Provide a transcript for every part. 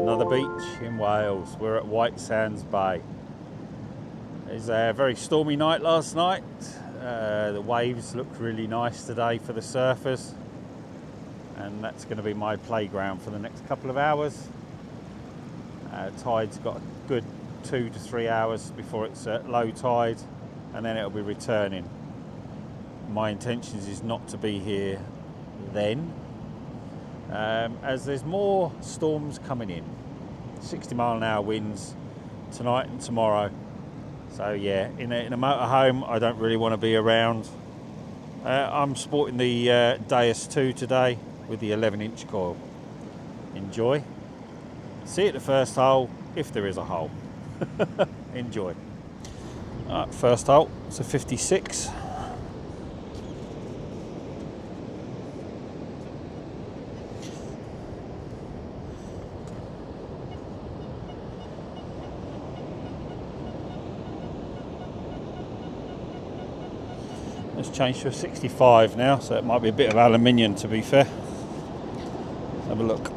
Another beach in Wales. We're at Whitesand Bay. It was a very stormy night last night. The waves looked really nice today for the surfers, and that's going to be my playground for the next couple of hours. Tide's got a good 2 to 3 hours before it's at low tide, and then it'll be returning. My intentions is not to be here then, as there's more storms coming in. 60-mile-an-hour winds tonight and tomorrow. So yeah, in a motorhome, I don't really want to be around. I'm sporting the Deus 2 today with the 11-inch coil. Enjoy. See you at the first hole, if there is a hole. Enjoy. Alright, first hole, it's a 56. It's changed to a 65 now, so it might be a bit of aluminium, to be fair. Let's have a look.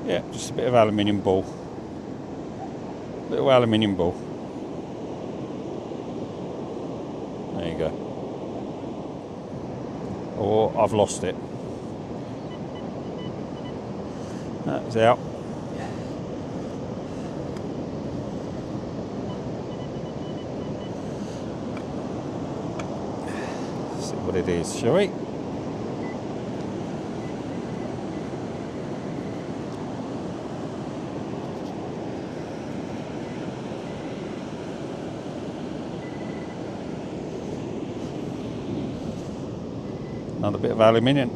Yeah, just a bit of aluminium ball. Little aluminium ball. There you go. Or I've lost it. That's out. Let's see what it is, shall we? Another bit of aluminium.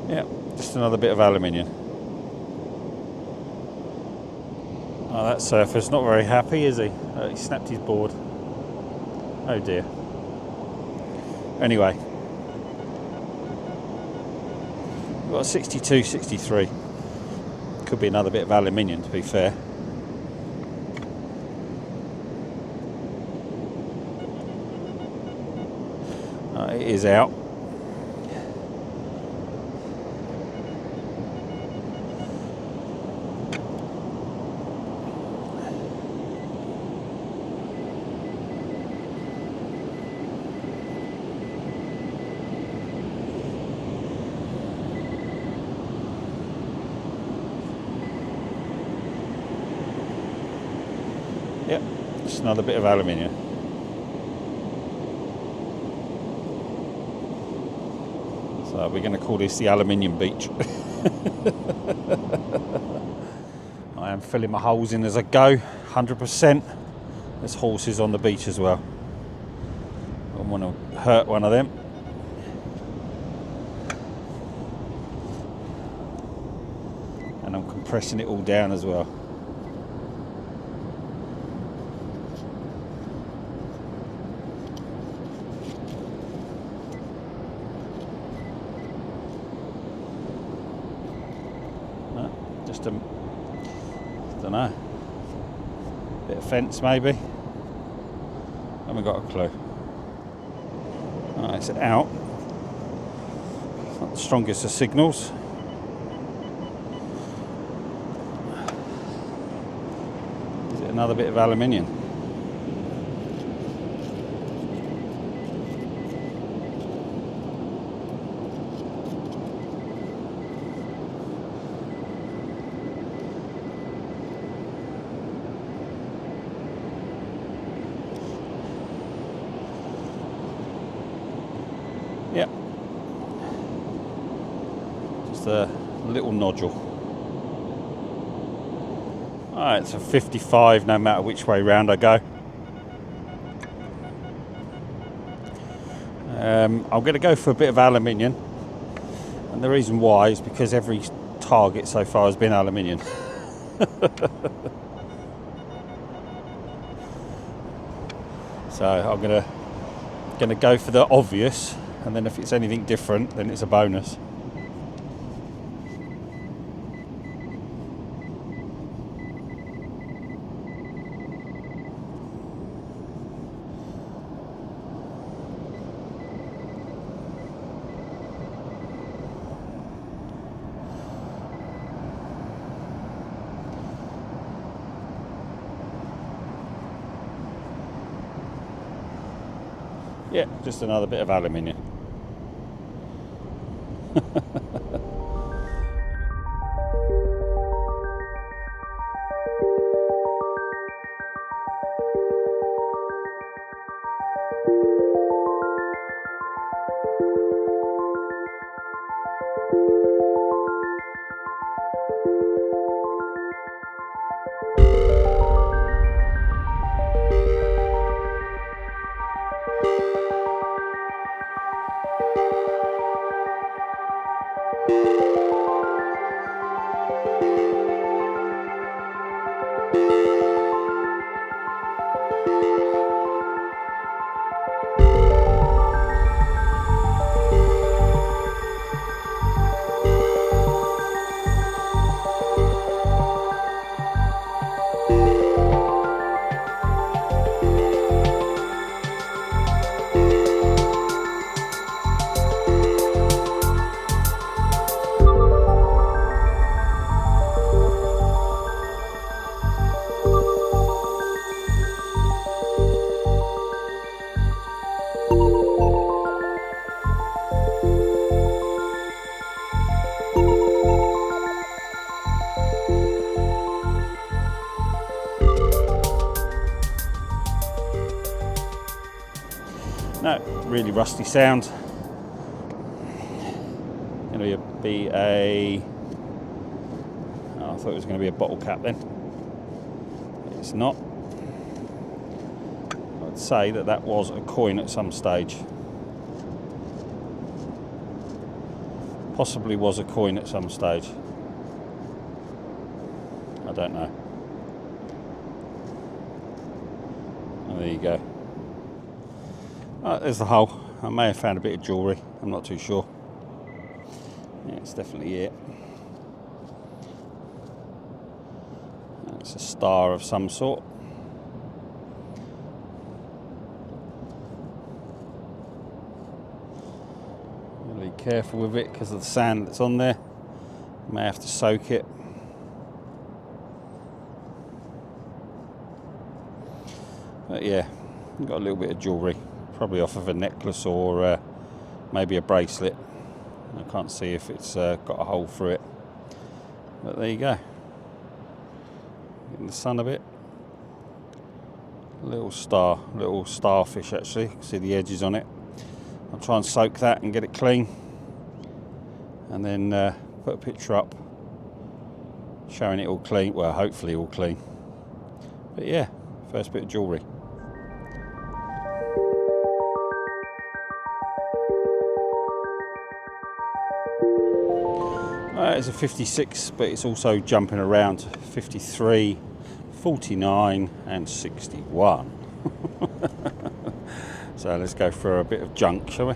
Yeah, just another bit of aluminium. Oh, that surfer's not very happy, is he? He snapped his board. Oh dear. Anyway, we've got a 62, 63. Could be another bit of aluminium, to be fair. It is out. Yep, just another bit of aluminium. So we're going to call this the aluminium beach. I am filling my holes in as I go, 100%. There's horses on the beach as well. I don't want to hurt one of them. And I'm compressing it all down as well. Just a, don't know, bit of fence maybe. Haven't got a clue. It's out. It's not the strongest of signals. Is it another bit of aluminium? Yep. Just a little nodule. Alright, it's a 55 no matter which way round I go. I'm going to go for a bit of aluminium, and the reason why is because every target so far has been aluminium. So I'm gonna go for the obvious, and then if it's anything different, then it's a bonus. Yeah, just another bit of aluminium. No, really rusty sound. Going to be a... Oh, I thought it was going to be a bottle cap then. It's not. I'd say that that was a coin at some stage. Possibly was a coin at some stage. I don't know. Oh, there you go. There's the hole. I may have found a bit of jewellery. I'm not too sure. Yeah, it's definitely it. It's a star of some sort. Be careful with it because of the sand that's on there. You may have to soak it. But yeah, got a little bit of jewellery. Probably off of a necklace or maybe a bracelet. I can't see if it's got a hole through it. But there you go. In the sun a bit. Little starfish actually. You can see the edges on it. I'll try and soak that and get it clean. And then put a picture up showing it all clean. Well, hopefully all clean. But yeah, first bit of jewellery. It's a 56, but it's also jumping around 53, 49 and 61. So let's go for a bit of junk, shall we?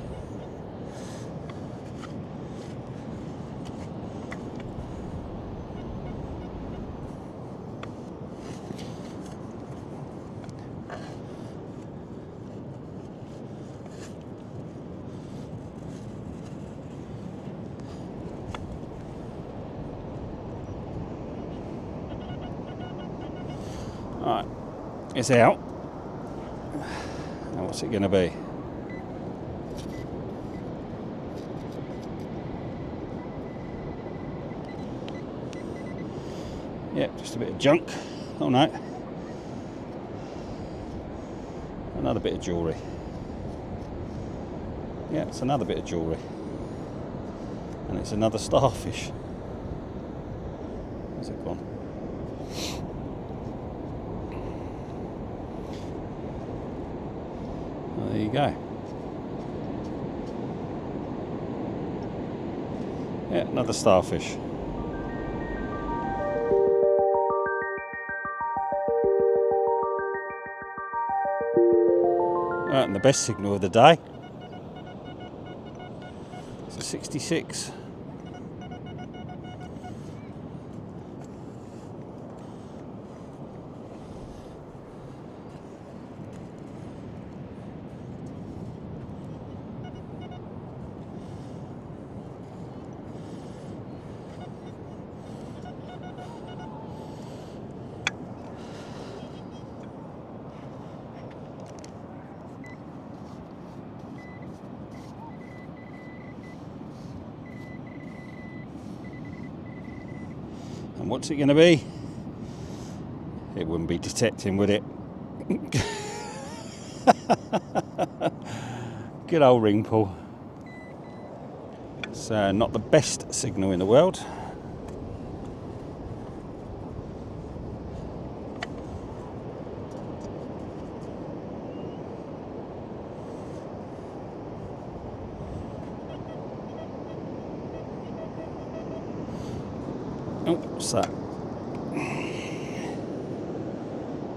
Alright, it's out. Now what's it going to be? Yeah, just a bit of junk. Oh no. Another bit of jewellery. Yeah, it's another bit of jewellery. And it's another starfish. Where's it gone? There you go. Yeah, another starfish. Right, and the best signal of the day. It's a 66. And what's it going to be? It wouldn't be detecting, would it? Good old ring pull. It's not the best signal in the world. Oh, what's that?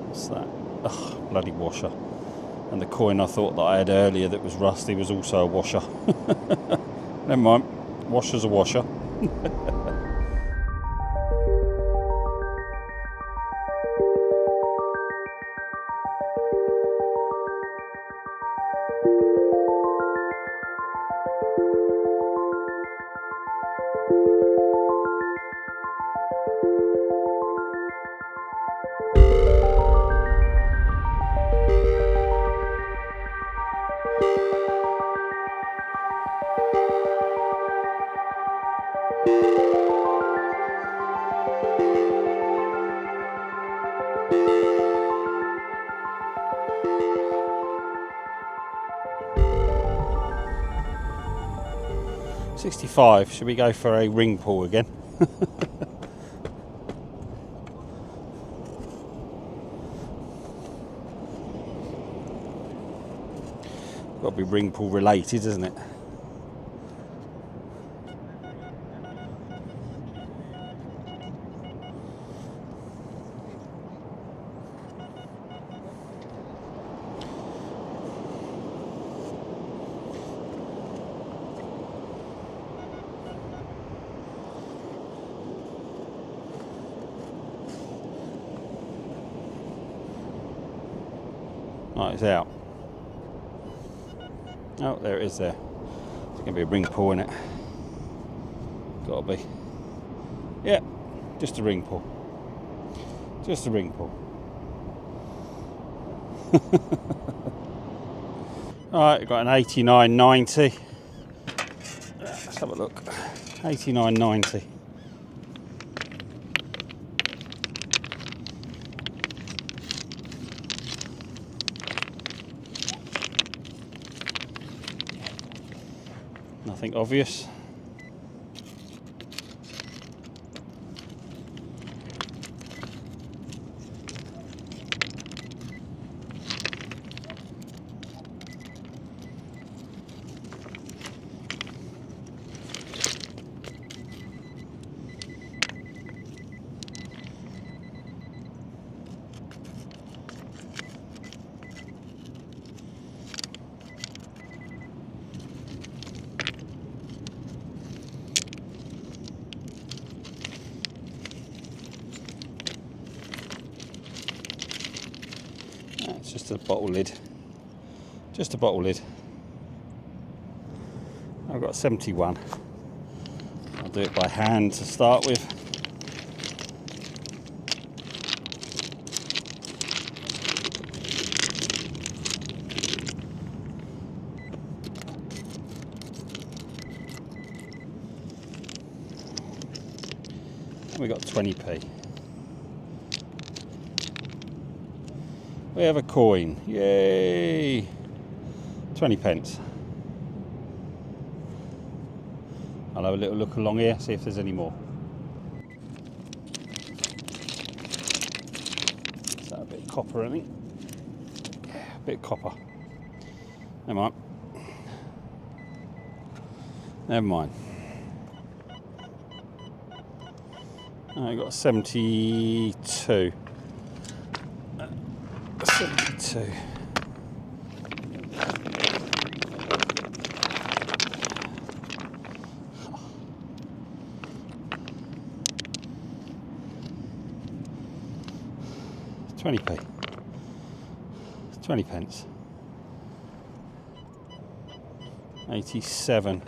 What's that? Oh, bloody washer. And the coin I thought that I had earlier that was rusty was also a washer. Never mind. Washer's a washer. $65. Should we go for a ring pull again? Got to be ring pull related, isn't it? Right, it's out. Oh, there it is there. It's going to be a ring pull, innit? Got to be. Yeah, just a ring pull. Just a ring pull. Alright, we've got an 89.90. Let's have a look. 89.90. Nothing obvious. It's just a bottle lid. Just a bottle lid. I've got 71. I'll do it by hand to start with. And we got 20p. We have a coin. Yay! 20 pence. I'll have a little look along here, see if there's any more. Is that a bit of copper, I think? Yeah, a bit of copper. Never mind. Never mind. I got 72. 72. £20p. 20 pence. 87.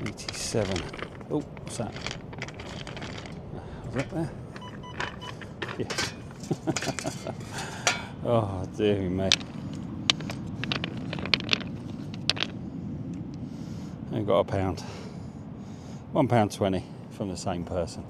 87. Oh, what's that? Was that there? Yes. Oh, dear me. And got £1. £1.20 from the same person.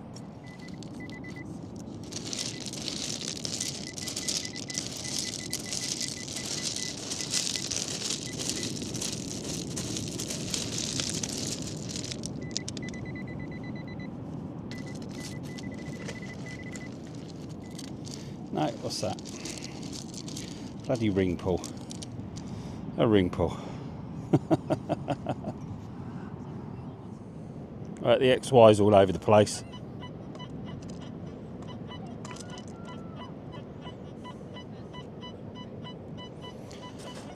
No, what's that? Bloody ring pull. A ring pull. Right, the XY's all over the place.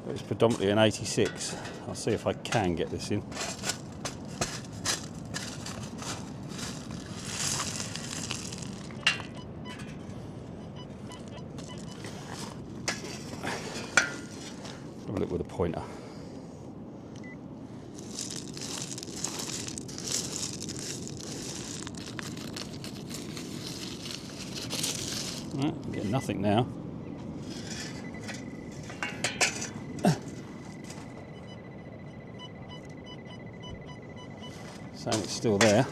But it's predominantly an 86. I'll see if I can get this in. Have a look with a pointer. Right, I'm getting nothing now. So it's still there.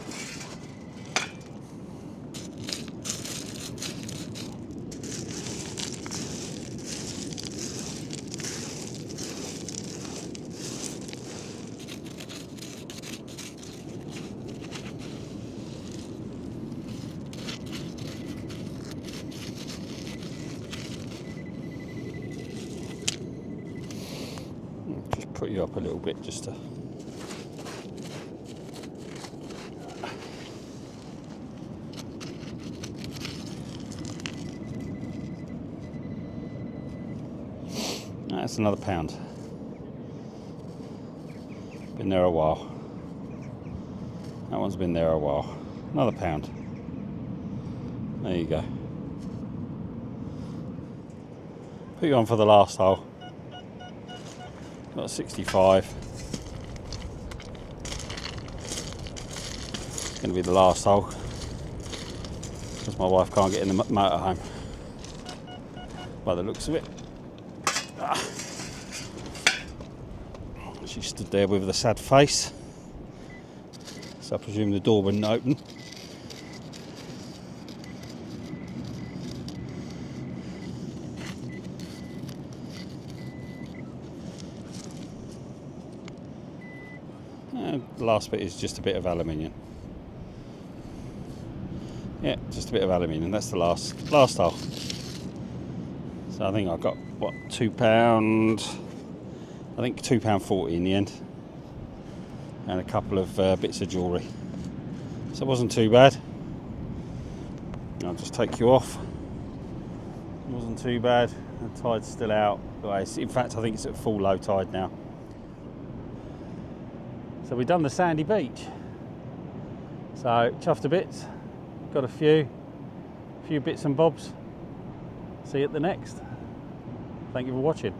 Just put you up a little bit just to. That's another £1. Been there a while. That one's been there a while. Another £1. There you go. Put you on for the last hole. Got a 65. It's going to be the last hole because my wife can't get in the motorhome by the looks of it. She stood there with a sad face, so I presume the door wouldn't open. And the last bit is just a bit of aluminium. Yeah, just a bit of aluminium. That's the last hole. So I think I got what, £2. I think £2.40 in the end, and a couple of bits of jewellery. So it wasn't too bad. I'll just take you off. It wasn't too bad. The tide's still out. In fact, I think it's at full low tide now. So we've done the sandy beach. So chuffed a bit. Got a few bits and bobs. See you at the next. Thank you for watching.